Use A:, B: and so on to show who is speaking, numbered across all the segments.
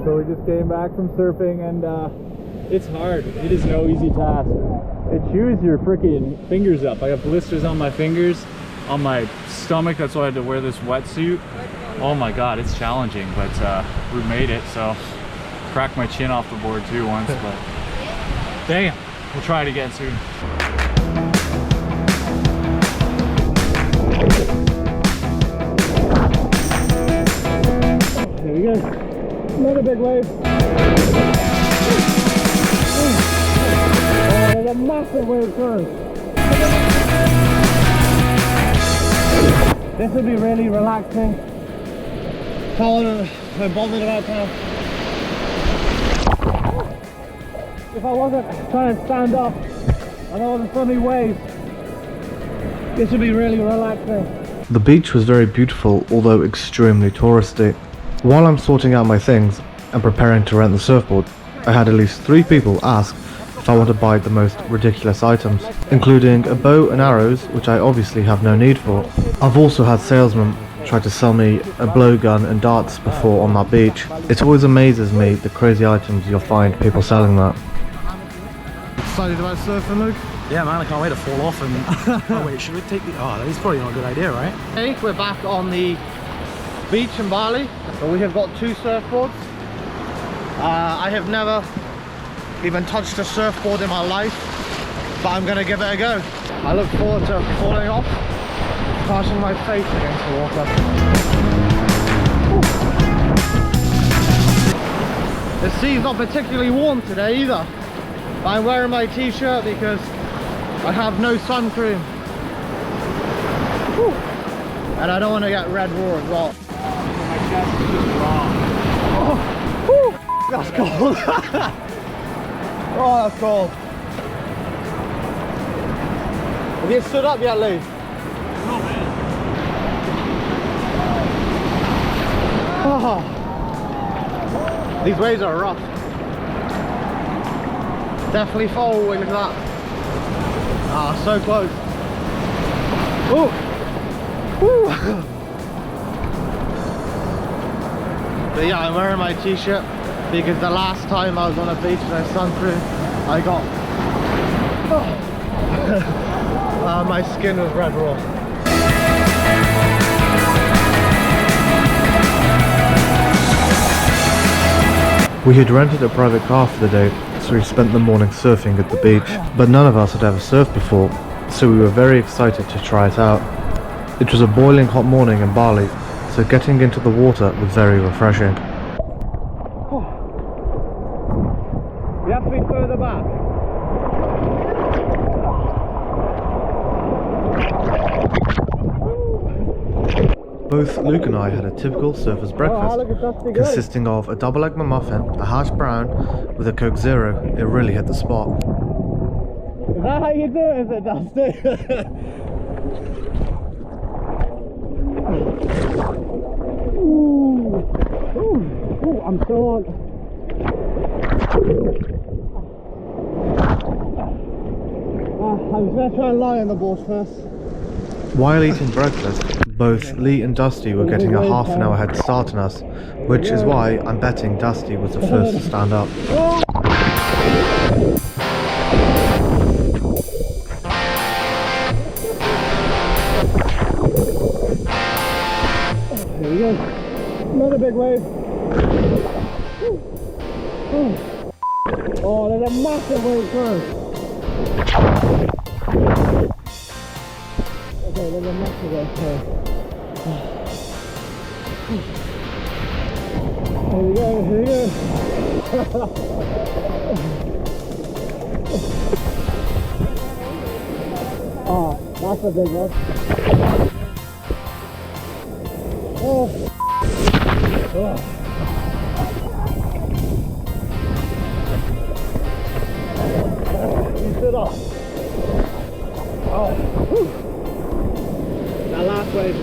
A: So we just came back from surfing and it's hard. It is no easy task. It chews your freaking fingers up. I got blisters on my fingers, on my stomach. That's why I had to wear this wetsuit. Oh my god, it's challenging, but we made it. So cracked my chin off the board too once, but damn, we'll try it again soon. There we go. Another big wave. Oh, there's a massive wave first. This would be really relaxing. I'm bothered about now. If I wasn't trying to stand up and all the funny waves, this would be really relaxing.
B: The beach was very beautiful, although extremely touristy. While I'm sorting out my things and preparing to rent the surfboard, I had at least 3 people ask if I want to buy the most ridiculous items, including a bow and arrows, which I obviously have no need for. I've also had salesmen try to sell me a blowgun and darts before on that beach. It always amazes me the crazy items you'll find people selling that.
A: Excited about surfing, Luke?
C: Yeah man, I can't wait to fall off and... oh wait, should we take the... oh, that's probably not a good idea, right?
A: Hey, we're back on the beach in Bali. So we have got 2 surfboards. I have never even touched a surfboard in my life, but I'm gonna give it a go. I look forward to falling off, smashing my face against the water. The sea's not particularly warm today either. I'm wearing my t-shirt because I have no sun cream. Whew. And I don't want to get red raw as well. My chest is just raw. Oh, that's cold. Oh, that's cold. Have you stood up yet, Lee?
C: No man.
A: Oh. These waves are rough. Definitely following, look at that. Ah, so close. Ooh. Woo. But yeah, I'm wearing my t-shirt because the last time I was on a beach and I sun cream, I got my skin was red raw.
B: We had rented a private car for the day, so we spent the morning surfing at the beach, but none of us had ever surfed before, so we were very excited to try it out. It was a boiling hot morning in Bali, so getting into the water was very refreshing.
A: You have to be further back.
B: Both Luke and I had a typical surfer's breakfast, consisting of a double egg muffin, a hash brown with a Coke Zero. It really hit the spot.
A: Is that how you do it, is it, Dusty? Ooh. Ooh. Ooh, I'm still on. I'm just going to try and lie on the board first.
B: While eating breakfast, both Lee and Dusty were getting a half an hour head start on us, which is why I'm betting Dusty was the first to stand up.
A: Here we go. Another big wave. Oh, there's a massive wave first. Okay, there's a massive wave first. Here we go, here we go. Oh, that's a big one. Oh. Oh. You stood up. Oh. Whew. That last wave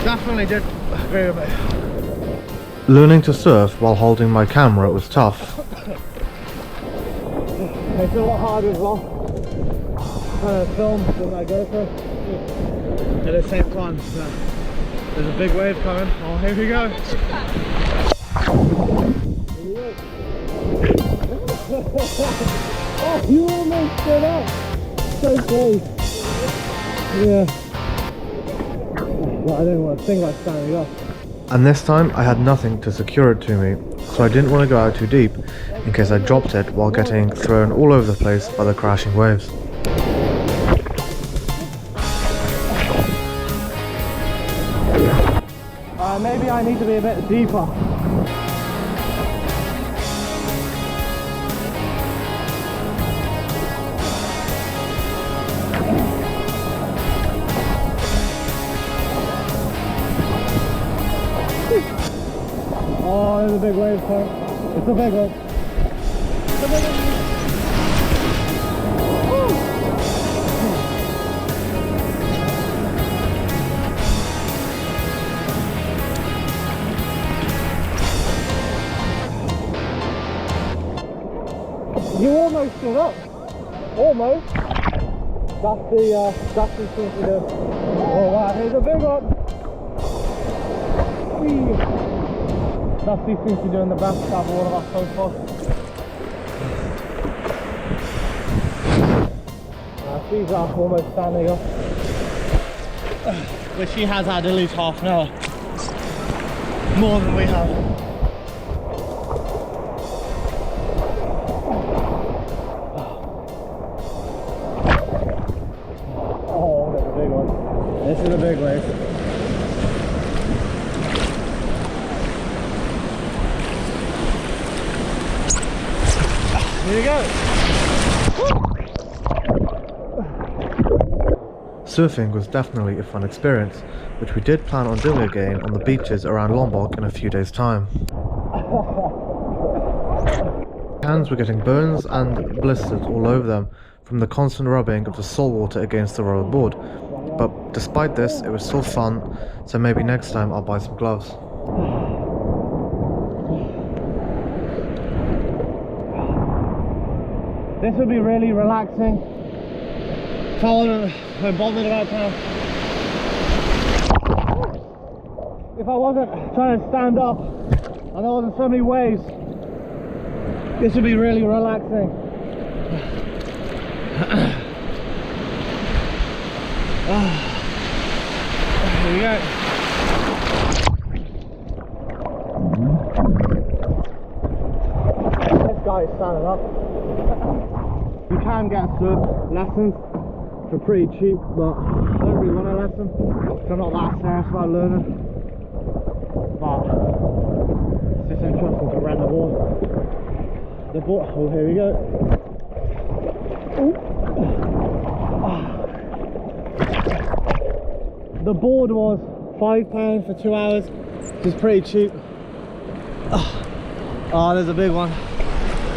A: definitely did agree with me.
B: Learning to surf while holding my camera was tough.
A: It's a lot harder as well. Trying to film with my GoPro at the same time. So there's a big wave coming. Oh, here we go. Oh, you almost stood up. So close. Yeah. Well, I didn't want to think about standing up.
B: And this time I had nothing to secure it to me, so I didn't want to go out too deep in case I dropped it while getting thrown all over the place by the crashing waves.
A: Maybe I need to be a bit deeper. Oh, there's a big wave, Tom. It's a big one. It's a big one. You almost stood up. Almost. Dusty seems to do. Oh wow, here's a big one. Whee. Dusty seems to be doing the best out of all of us so far. She's almost standing up. But she has had at least half an hour. More than we have. Oh, that's a big one. This is a big wave. Here you go.
B: Surfing was definitely a fun experience, which we did plan on doing again on the beaches around Lombok in a few days' time. Hands were getting burns and blisters all over them from the constant rubbing of the salt water against the rubber board, but despite this it was still fun, so maybe next time I'll buy some gloves.
A: This would be really relaxing. If I wasn't bothered about if I wasn't trying to stand up and there wasn't so many waves, this would be really relaxing. Here we go. This guy is standing up. You can get surf lessons for pretty cheap, but I don't really want a lesson because I'm not that serious about learning. But it's just interesting to rent the board. The board, oh here we go. The board was £5 for 2 hours, which is pretty cheap. Oh, there's a big one.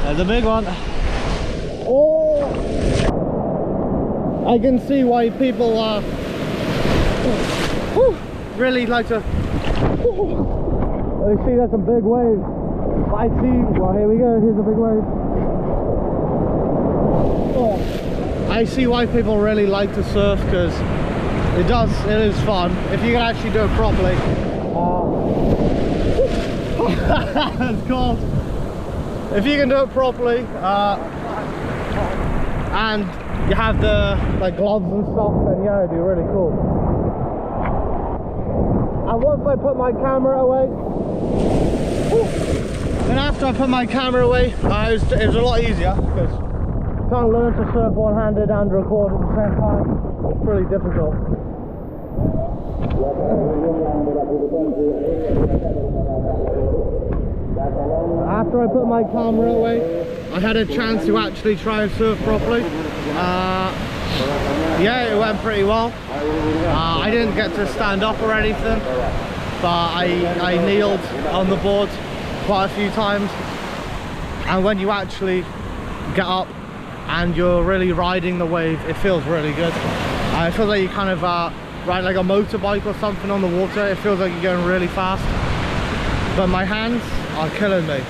A: There's a big one. Oh, I can see why people really like to. You see, that's a big wave. I see. Well, here we go. Here's a big wave. Oh, I see why people really like to surf, because it is fun if you can actually do it properly. It's cold. If you can do it properly, and you have the gloves and stuff, then yeah, it'd be really cool. And once I put my camera away, then after I put my camera away, it was a lot easier, because you can't learn to surf one-handed and record at the same time. It's pretty difficult. After I put my camera away, I had a chance to actually try and surf properly. Yeah, it went pretty well. I didn't get to stand up or anything, but I kneeled on the board quite a few times. And when you actually get up and you're really riding the wave, it feels really good. It feels like you kind of ride like a motorbike or something on the water. It feels like you're going really fast. But my hands are killing me.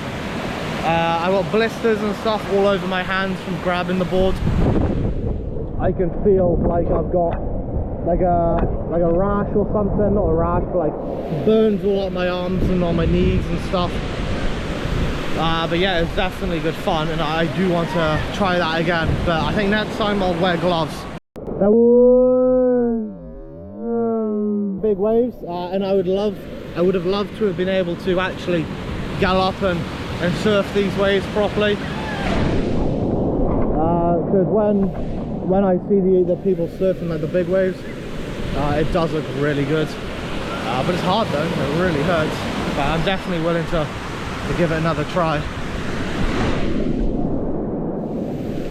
A: I got blisters and stuff all over my hands from grabbing the board. I can feel like I've got like a rash or something, not a rash, but like burns all up my arms and on my knees and stuff.
B: But yeah, it's definitely good fun, and I do want to try that again. But I think next time I'll wear gloves. That was big waves, and I would have loved to have been able to actually gallop and surf these waves properly. Because when I see the people surfing like the big waves, it does look really good. But it's hard though, it really hurts. But I'm definitely willing to give it another try.